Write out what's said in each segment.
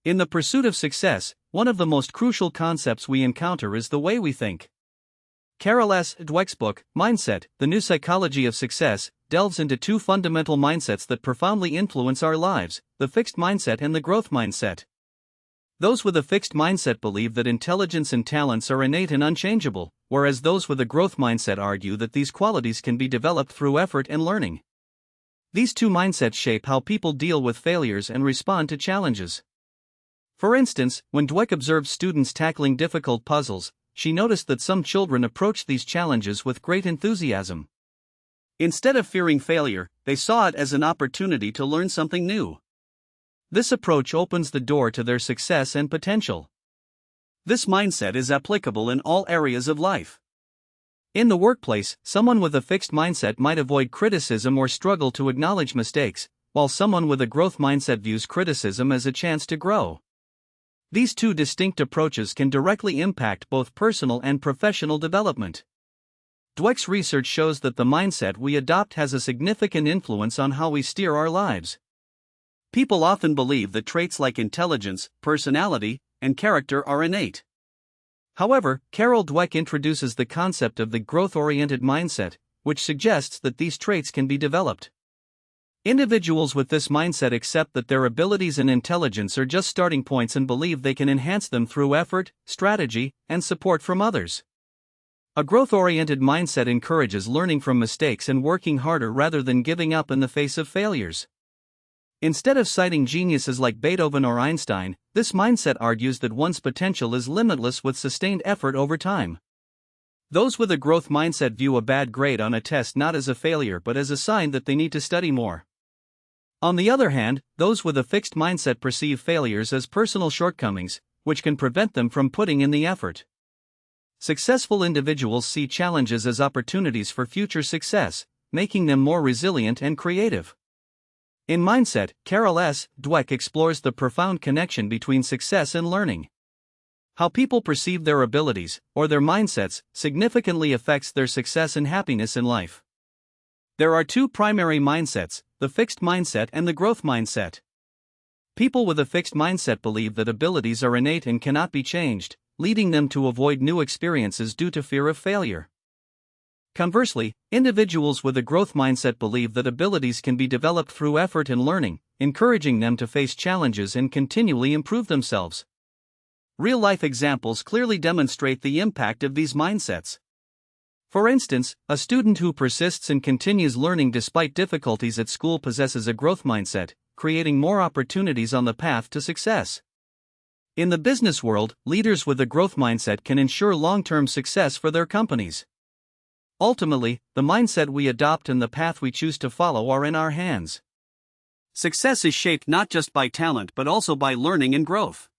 In the pursuit of success, one of the most crucial concepts we encounter is the way we think. Carol S. Dweck's book, Mindset, The New Psychology of Success, delves into two fundamental mindsets that profoundly influence our lives: the fixed mindset and the growth mindset. Those with a fixed mindset believe that intelligence and talents are innate and unchangeable, whereas those with a growth mindset argue that these qualities can be developed through effort and learning. These two mindsets shape how people deal with failures and respond to challenges. For instance, when Dweck observed students tackling difficult puzzles, she noticed that some children approached these challenges with great enthusiasm. Instead of fearing failure, they saw it as an opportunity to learn something new. This approach opens the door to their success and potential. This mindset is applicable in all areas of life. In the workplace, someone with a fixed mindset might avoid criticism or struggle to acknowledge mistakes, while someone with a growth mindset views criticism as a chance to grow. These two distinct approaches can directly impact both personal and professional development. Dweck's research shows that the mindset we adopt has a significant influence on how we steer our lives. People often believe that traits like intelligence, personality, and character are innate. However, Carol Dweck introduces the concept of the growth-oriented mindset, which suggests that these traits can be developed. Individuals with this mindset accept that their abilities and intelligence are just starting points and believe they can enhance them through effort, strategy, and support from others. A growth-oriented mindset encourages learning from mistakes and working harder rather than giving up in the face of failures. Instead of citing geniuses like Beethoven or Einstein, this mindset argues that one's potential is limitless with sustained effort over time. Those with a growth mindset view a bad grade on a test not as a failure but as a sign that they need to study more. On the other hand, those with a fixed mindset perceive failures as personal shortcomings, which can prevent them from putting in the effort. Successful individuals see challenges as opportunities for future success, making them more resilient and creative. In Mindset, Carol S. Dweck explores the profound connection between success and learning. How people perceive their abilities, or their mindsets, significantly affects their success and happiness in life. There are two primary mindsets, the fixed mindset and the growth mindset. People with a fixed mindset believe that abilities are innate and cannot be changed, leading them to avoid new experiences due to fear of failure. Conversely, individuals with a growth mindset believe that abilities can be developed through effort and learning, encouraging them to face challenges and continually improve themselves. Real-life examples clearly demonstrate the impact of these mindsets. For instance, a student who persists and continues learning despite difficulties at school possesses a growth mindset, creating more opportunities on the path to success. In the business world, leaders with a growth mindset can ensure long-term success for their companies. Ultimately, the mindset we adopt and the path we choose to follow are in our hands. Success is shaped not just by talent but also by learning and growth.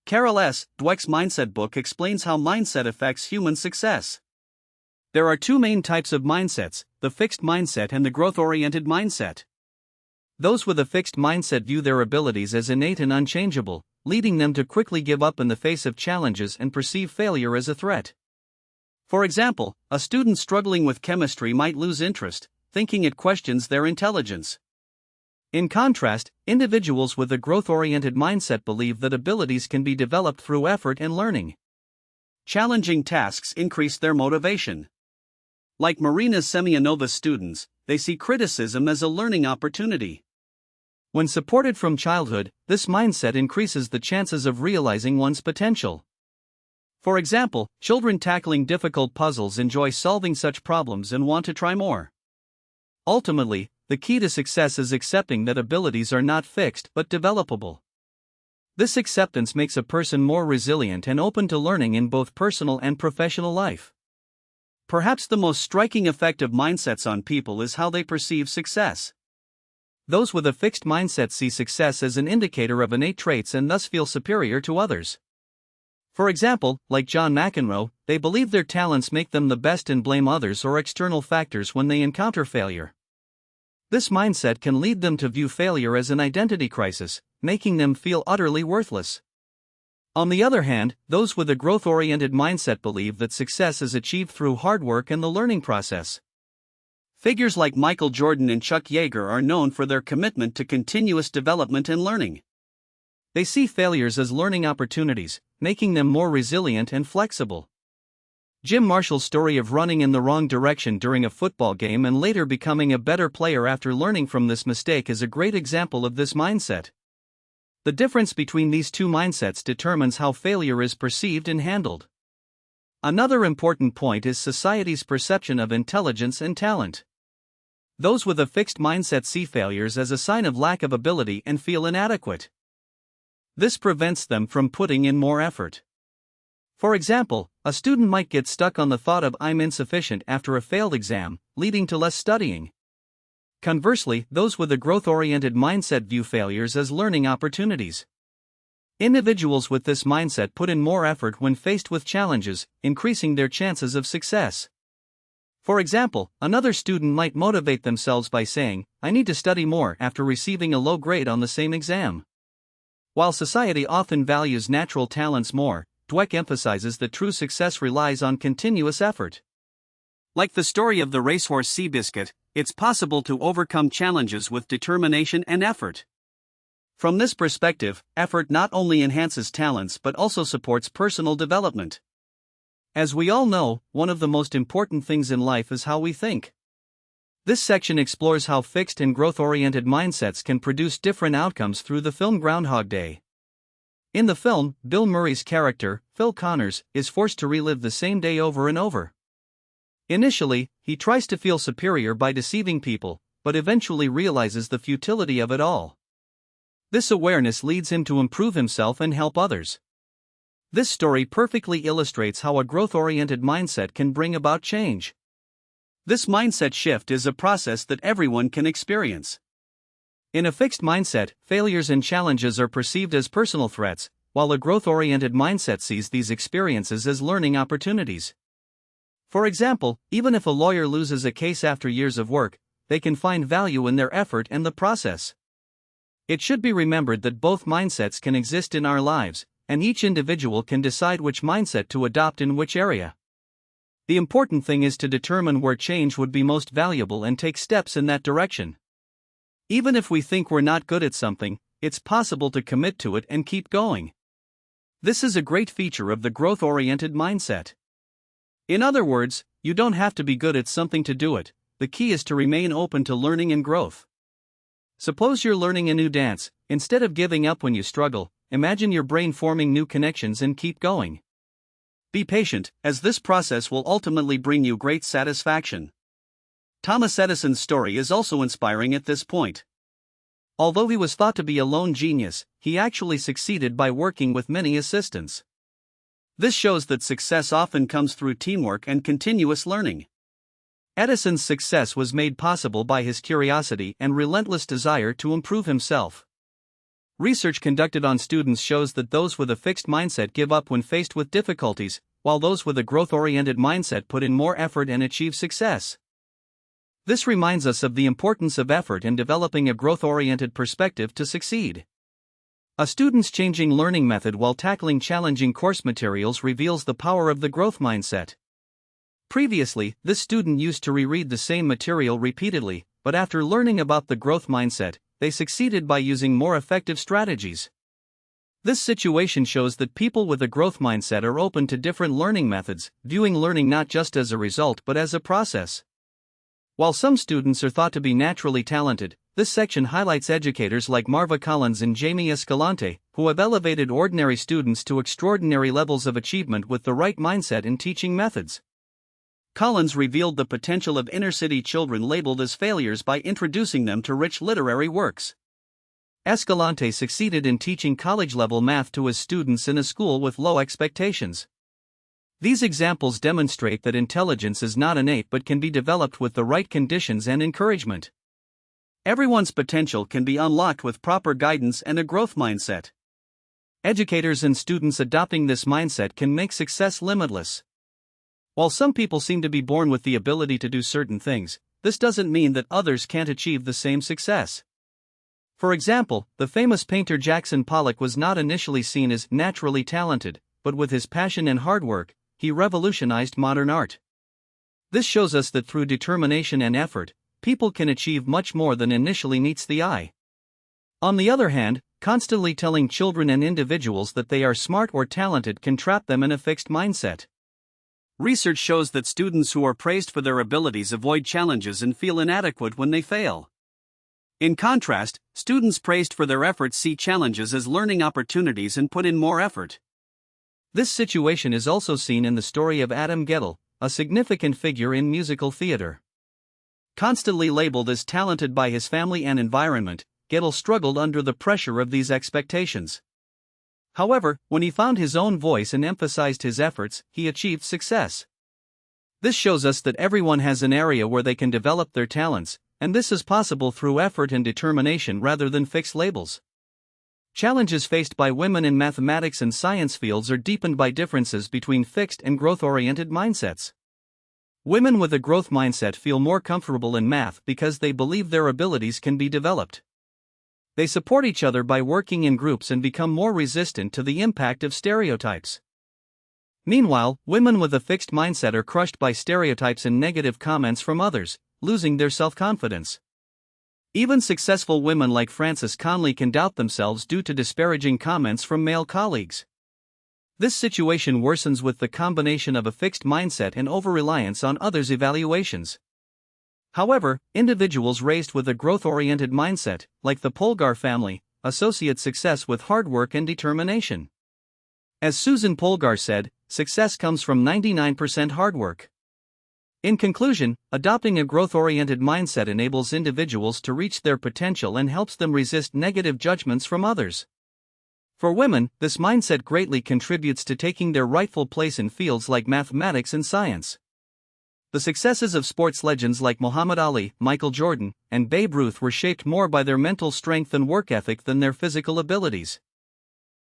Carol S. Dweck's Mindset book explains how mindset affects human success. There are two main types of mindsets, the fixed mindset and the growth-oriented mindset. Those with a fixed mindset view their abilities as innate and unchangeable, leading them to quickly give up in the face of challenges and perceive failure as a threat. For example, a student struggling with chemistry might lose interest, thinking it questions their intelligence. In contrast, individuals with a growth-oriented mindset believe that abilities can be developed through effort and learning. Challenging tasks increase their motivation. Like Marina Semyonova's students, they see criticism as a learning opportunity. When supported from childhood, this mindset increases the chances of realizing one's potential. For example, children tackling difficult puzzles enjoy solving such problems and want to try more. Ultimately, the key to success is accepting that abilities are not fixed but developable. This acceptance makes a person more resilient and open to learning in both personal and professional life. Perhaps the most striking effect of mindsets on people is how they perceive success. Those with a fixed mindset see success as an indicator of innate traits and thus feel superior to others. For example, like John McEnroe, they believe their talents make them the best and blame others or external factors when they encounter failure. This mindset can lead them to view failure as an identity crisis, making them feel utterly worthless. On the other hand, those with a growth-oriented mindset believe that success is achieved through hard work and the learning process. Figures like Michael Jordan and Chuck Yeager are known for their commitment to continuous development and learning. They see failures as learning opportunities, making them more resilient and flexible. Jim Marshall's story of running in the wrong direction during a football game and later becoming a better player after learning from this mistake is a great example of this mindset. The difference between these two mindsets determines how failure is perceived and handled. Another important point is society's perception of intelligence and talent. Those with a fixed mindset see failures as a sign of lack of ability and feel inadequate. This prevents them from putting in more effort. For example, a student might get stuck on the thought of "I'm insufficient" after a failed exam, leading to less studying. Conversely, those with a growth-oriented mindset view failures as learning opportunities. Individuals with this mindset put in more effort when faced with challenges, increasing their chances of success. For example, another student might motivate themselves by saying, "I need to study more" after receiving a low grade on the same exam. While society often values natural talents more, Dweck emphasizes that true success relies on continuous effort. Like the story of the racehorse Seabiscuit, it's possible to overcome challenges with determination and effort. From this perspective, effort not only enhances talents but also supports personal development. As we all know, one of the most important things in life is how we think. This section explores how fixed and growth-oriented mindsets can produce different outcomes through the film Groundhog Day. In the film, Bill Murray's character, Phil Connors, is forced to relive the same day over and over. Initially, he tries to feel superior by deceiving people, but eventually realizes the futility of it all. This awareness leads him to improve himself and help others. This story perfectly illustrates how a growth-oriented mindset can bring about change. This mindset shift is a process that everyone can experience. In a fixed mindset, failures and challenges are perceived as personal threats, while a growth-oriented mindset sees these experiences as learning opportunities. For example, even if a lawyer loses a case after years of work, they can find value in their effort and the process. It should be remembered that both mindsets can exist in our lives, and each individual can decide which mindset to adopt in which area. The important thing is to determine where change would be most valuable and take steps in that direction. Even if we think we're not good at something, it's possible to commit to it and keep going. This is a great feature of the growth-oriented mindset. In other words, you don't have to be good at something to do it, the key is to remain open to learning and growth. Suppose you're learning a new dance, instead of giving up when you struggle, imagine your brain forming new connections and keep going. Be patient, as this process will ultimately bring you great satisfaction. Thomas Edison's story is also inspiring at this point. Although he was thought to be a lone genius, he actually succeeded by working with many assistants. This shows that success often comes through teamwork and continuous learning. Edison's success was made possible by his curiosity and relentless desire to improve himself. Research conducted on students shows that those with a fixed mindset give up when faced with difficulties, while those with a growth-oriented mindset put in more effort and achieve success. This reminds us of the importance of effort in developing a growth-oriented perspective to succeed. A student's changing learning method while tackling challenging course materials reveals the power of the growth mindset. Previously, this student used to reread the same material repeatedly, but after learning about the growth mindset, they succeeded by using more effective strategies. This situation shows that people with a growth mindset are open to different learning methods, viewing learning not just as a result but as a process. While some students are thought to be naturally talented, this section highlights educators like Marva Collins and Jamie Escalante, who have elevated ordinary students to extraordinary levels of achievement with the right mindset and teaching methods. Collins revealed the potential of inner-city children labeled as failures by introducing them to rich literary works. Escalante succeeded in teaching college-level math to his students in a school with low expectations. These examples demonstrate that intelligence is not innate but can be developed with the right conditions and encouragement. Everyone's potential can be unlocked with proper guidance and a growth mindset. Educators and students adopting this mindset can make success limitless. While some people seem to be born with the ability to do certain things, this doesn't mean that others can't achieve the same success. For example, the famous painter Jackson Pollock was not initially seen as naturally talented, but with his passion and hard work, he revolutionized modern art. This shows us that through determination and effort, people can achieve much more than initially meets the eye. On the other hand, constantly telling children and individuals that they are smart or talented can trap them in a fixed mindset. Research shows that students who are praised for their abilities avoid challenges and feel inadequate when they fail. In contrast, students praised for their efforts see challenges as learning opportunities and put in more effort. This situation is also seen in the story of Adam Guettel, a significant figure in musical theater. Constantly labeled as talented by his family and environment, Guettel struggled under the pressure of these expectations. However, when he found his own voice and emphasized his efforts, he achieved success. This shows us that everyone has an area where they can develop their talents, and this is possible through effort and determination rather than fixed labels. Challenges faced by women in mathematics and science fields are deepened by differences between fixed and growth-oriented mindsets. Women with a growth mindset feel more comfortable in math because they believe their abilities can be developed. They support each other by working in groups and become more resistant to the impact of stereotypes. Meanwhile, women with a fixed mindset are crushed by stereotypes and negative comments from others, losing their self-confidence. Even successful women like Frances Conley can doubt themselves due to disparaging comments from male colleagues. This situation worsens with the combination of a fixed mindset and over-reliance on others' evaluations. However, individuals raised with a growth-oriented mindset, like the Polgar family, associate success with hard work and determination. As Susan Polgar said, success comes from 99% hard work. In conclusion, adopting a growth-oriented mindset enables individuals to reach their potential and helps them resist negative judgments from others. For women, this mindset greatly contributes to taking their rightful place in fields like mathematics and science. The successes of sports legends like Muhammad Ali, Michael Jordan, and Babe Ruth were shaped more by their mental strength and work ethic than their physical abilities.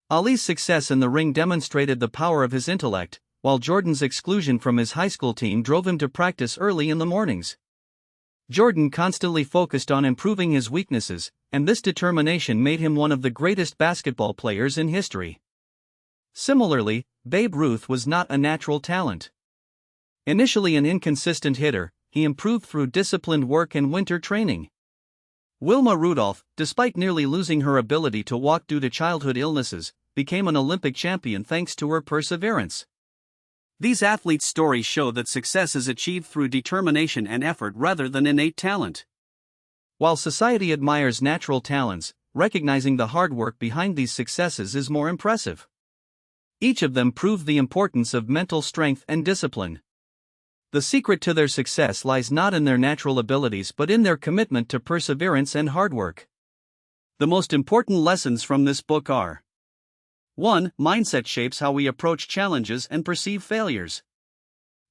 Ali's success in the ring demonstrated the power of his intellect, while Jordan's exclusion from his high school team drove him to practice early in the mornings. Jordan constantly focused on improving his weaknesses, and this determination made him one of the greatest basketball players in history. Similarly, Babe Ruth was not a natural talent. Initially an inconsistent hitter, he improved through disciplined work and winter training. Wilma Rudolph, despite nearly losing her ability to walk due to childhood illnesses, became an Olympic champion thanks to her perseverance. These athletes' stories show that success is achieved through determination and effort rather than innate talent. While society admires natural talents, recognizing the hard work behind these successes is more impressive. Each of them proved the importance of mental strength and discipline. The secret to their success lies not in their natural abilities but in their commitment to perseverance and hard work. The most important lessons from this book are: 1. Mindset shapes how we approach challenges and perceive failures.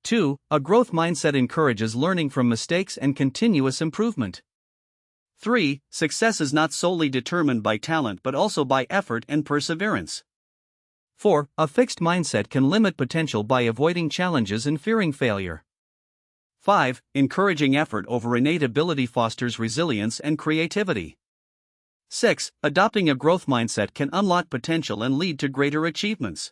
2. A growth mindset encourages learning from mistakes and continuous improvement. 3. Success is not solely determined by talent but also by effort and perseverance. 4. A fixed mindset can limit potential by avoiding challenges and fearing failure. 5. Encouraging effort over innate ability fosters resilience and creativity. 6. Adopting a growth mindset can unlock potential and lead to greater achievements.